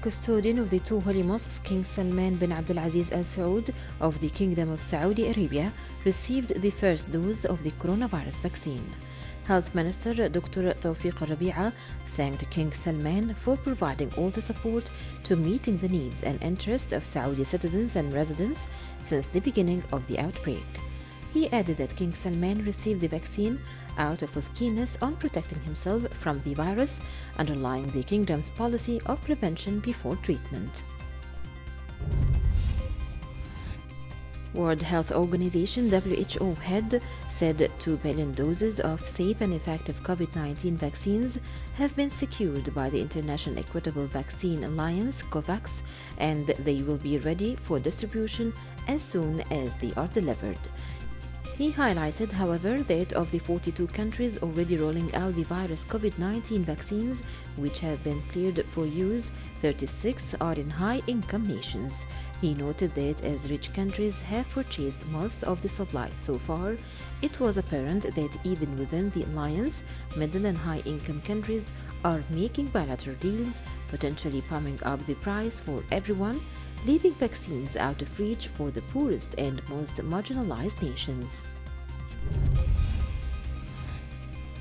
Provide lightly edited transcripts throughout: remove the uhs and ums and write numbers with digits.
custodian of the two holy mosques, King Salman bin Abdulaziz Al Saud of the Kingdom of Saudi Arabia, received the first dose of the coronavirus vaccine. Health Minister Dr. Tawfiq Al-Rabi'a thanked King Salman for providing all the support to meeting the needs and interests of Saudi citizens and residents since the beginning of the outbreak. He added that King Salman received the vaccine out of his keenness on protecting himself from the virus, underlying the kingdom's policy of prevention before treatment. World Health Organization (WHO) head said 2 billion doses of safe and effective COVID-19 vaccines have been secured by the International Equitable Vaccine Alliance (COVAX), and they will be ready for distribution as soon as they are delivered. He highlighted, however, that of the 42 countries already rolling out the virus COVID-19 vaccines, which have been cleared for use, 36 are in high-income nations. He noted that as rich countries have purchased most of the supply so far, it was apparent that even within the alliance, middle and high-income countries are making bilateral deals, potentially pumping up the price for everyone, leaving vaccines out of reach for the poorest and most marginalized nations.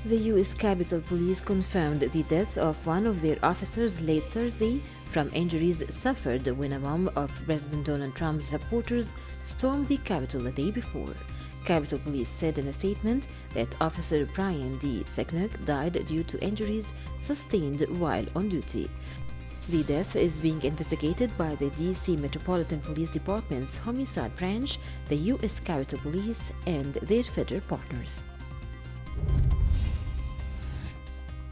The U.S. Capitol Police confirmed the death of one of their officers late Thursday from injuries suffered when a mob of President Donald Trump's supporters stormed the Capitol the day before. Capitol Police said in a statement that Officer Brian D. Secknock died due to injuries sustained while on duty. The death is being investigated by the D.C. Metropolitan Police Department's Homicide Branch, the U.S. Capitol Police, and their federal partners.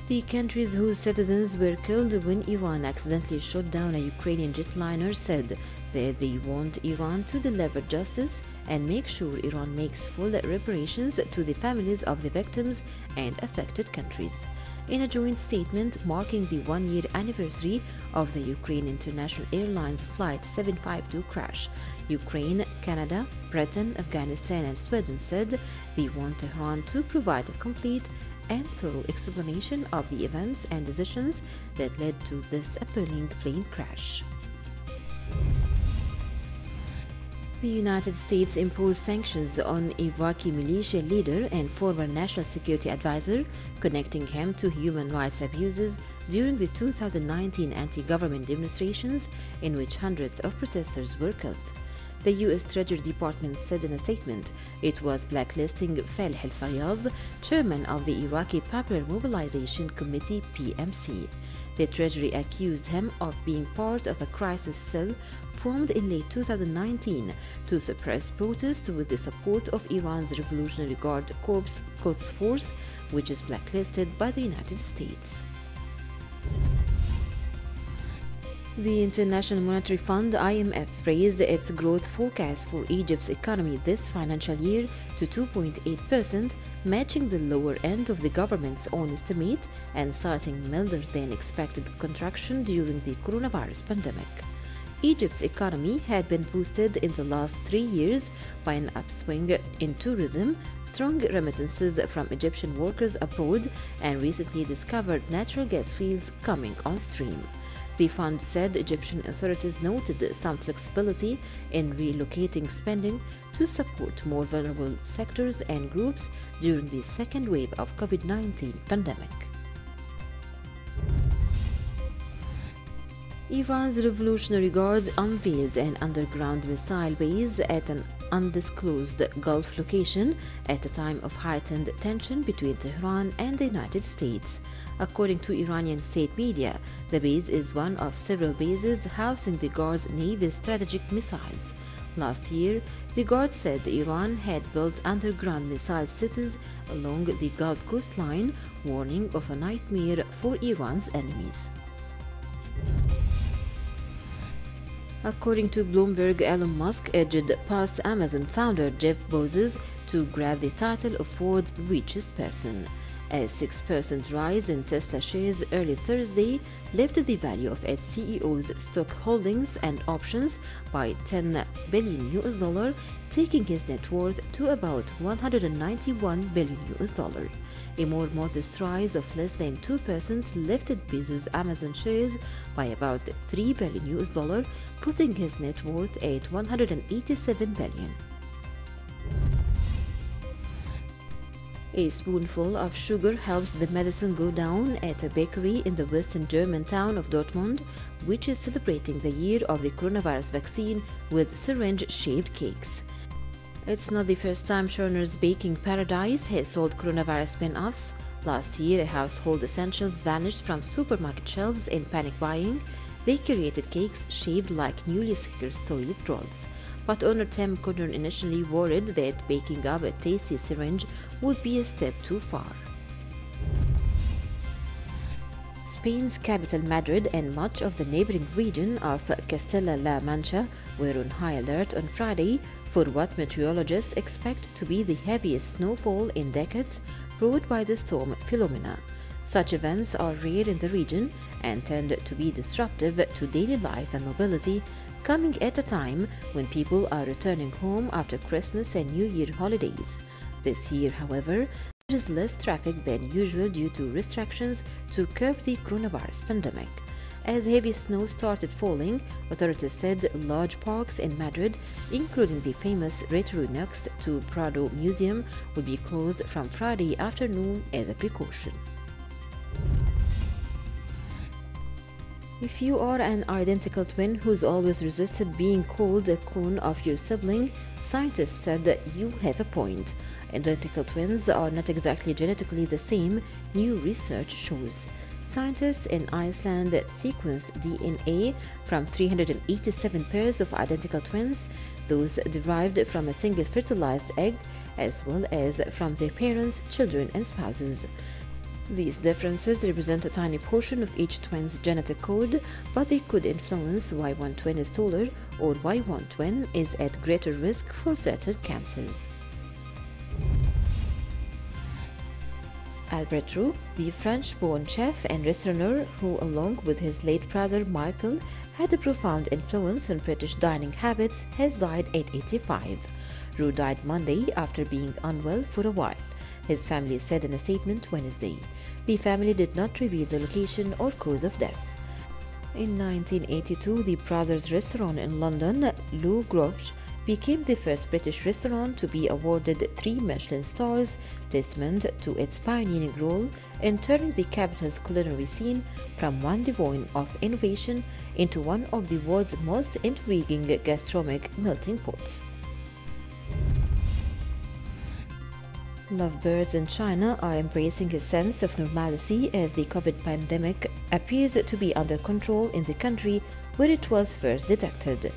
The countries whose citizens were killed when Iran accidentally shot down a Ukrainian jetliner said that they want Iran to deliver justice and make sure Iran makes full reparations to the families of the victims and affected countries. In a joint statement marking the one-year anniversary of the Ukraine International Airlines Flight 752 crash, Ukraine, Canada, Britain, Afghanistan, and Sweden said they want Tehran to provide a complete and thorough explanation of the events and decisions that led to this appalling plane crash. The United States imposed sanctions on Iraqi militia leader and former national security advisor, connecting him to human rights abuses during the 2019 anti-government demonstrations in which hundreds of protesters were killed. The U.S. Treasury Department said in a statement it was blacklisting Falih al-Fayyad, chairman of the Iraqi Popular Mobilization Committee (PMC). The Treasury accused him of being part of a crisis cell formed in late 2019 to suppress protests with the support of Iran's Revolutionary Guard Corps Quds Force, which is blacklisted by the United States. The International Monetary Fund (IMF) raised its growth forecast for Egypt's economy this financial year to 2.8%, matching the lower end of the government's own estimate and citing milder than expected contraction during the coronavirus pandemic. Egypt's economy had been boosted in the last 3 years by an upswing in tourism, strong remittances from Egyptian workers abroad, and recently discovered natural gas fields coming on stream. The fund said Egyptian authorities noted some flexibility in relocating spending to support more vulnerable sectors and groups during the second wave of COVID-19 pandemic. Iran's Revolutionary Guard unveiled an underground missile base at an undisclosed Gulf location at a time of heightened tension between Tehran and the United States. According to Iranian state media, the base is one of several bases housing the Guard's Navy's strategic missiles. Last year, the Guard said Iran had built underground missile cities along the Gulf coastline, warning of a nightmare for Iran's enemies. According to Bloomberg, Elon Musk edged past Amazon founder Jeff Bezos to grab the title of world's richest person. A 6% rise in Tesla shares early Thursday lifted the value of its CEO's stock holdings and options by $10 billion, taking his net worth to about $191 billion. A more modest rise of less than 2% lifted Bezos' Amazon shares by about $3 billion, putting his net worth at $187 billion. A spoonful of sugar helps the medicine go down at a bakery in the western German town of Dortmund, which is celebrating the year of the coronavirus vaccine with syringe-shaped cakes. It's not the first time Schörner's Baking Paradise has sold coronavirus spin-offs. Last year, household essentials vanished from supermarket shelves in panic buying. They created cakes shaped like newly Snickers toilet rolls. But owner Tim Connor initially worried that baking up a tasty syringe would be a step too far. Spain's capital Madrid and much of the neighboring region of Castilla-La Mancha were on high alert on Friday for what meteorologists expect to be the heaviest snowfall in decades brought by the storm Filomena. Such events are rare in the region and tend to be disruptive to daily life and mobility, coming at a time when people are returning home after Christmas and New Year holidays. This year, however, there is less traffic than usual due to restrictions to curb the coronavirus pandemic. As heavy snow started falling, authorities said large parks in Madrid, including the famous Retro next to Prado Museum, would be closed from Friday afternoon as a precaution. If you are an identical twin who's always resisted being called a clone of your sibling, scientists said that you have a point. Identical twins are not exactly genetically the same, new research shows. Scientists in Iceland sequenced DNA from 387 pairs of identical twins, those derived from a single fertilized egg, as well as from their parents, children, and spouses. These differences represent a tiny portion of each twin's genetic code, but they could influence why one twin is taller or why one twin is at greater risk for certain cancers. Albert Roux, the French-born chef and restaurateur who, along with his late brother Michael, had a profound influence on British dining habits, has died at 85. Roux died Monday after being unwell for a while, his family said in a statement Wednesday. The family did not reveal the location or cause of death. In 1982, the brothers' restaurant in London, Le Grouge, became the first British restaurant to be awarded 3 Michelin stars, testament to its pioneering role in turning the capital's culinary scene from one devoid of innovation into one of the world's most intriguing gastronomic melting pots. Lovebirds in China are embracing a sense of normalcy as the COVID pandemic appears to be under control in the country where it was first detected.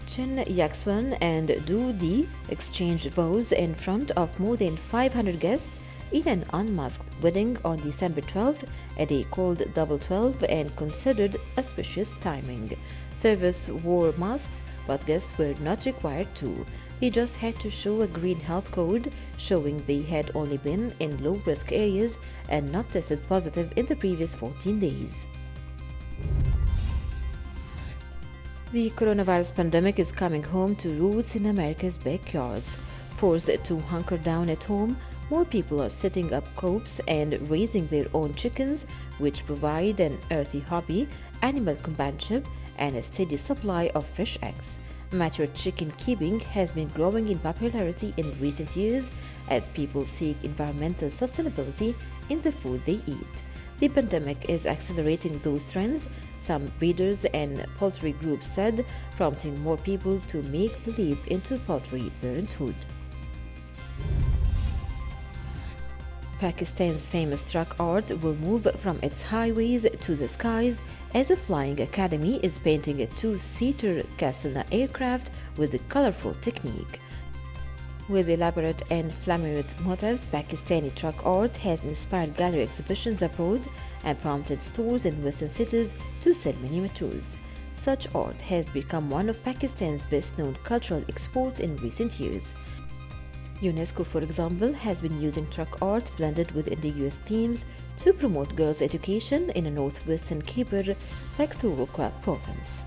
Chen Yaxuan and Du Di exchanged vows in front of more than 500 guests in an unmasked wedding on December 12th, a day called Double 12 and considered auspicious timing. Servers wore masks, but guests were not required to. They just had to show a green health code showing they had only been in low-risk areas and not tested positive in the previous 14 days. The coronavirus pandemic is coming home to roots in America's backyards. Forced to hunker down at home, more people are setting up coops and raising their own chickens, which provide an earthy hobby, animal companionship, and a steady supply of fresh eggs. Mature chicken keeping has been growing in popularity in recent years as people seek environmental sustainability in the food they eat. The pandemic is accelerating those trends, some breeders and poultry groups said, prompting more people to make the leap into poultry parenthood. Pakistan's famous truck art will move from its highways to the skies as a flying academy is painting a 2-seater Cessna aircraft with a colorful technique. With elaborate and flamboyant motifs, Pakistani truck art has inspired gallery exhibitions abroad and prompted stores in Western cities to sell miniatures. Such art has become one of Pakistan's best-known cultural exports in recent years. UNESCO, for example, has been using truck art blended with indigenous themes to promote girls' education in a northwestern Khyber Pakhtunkhwa province.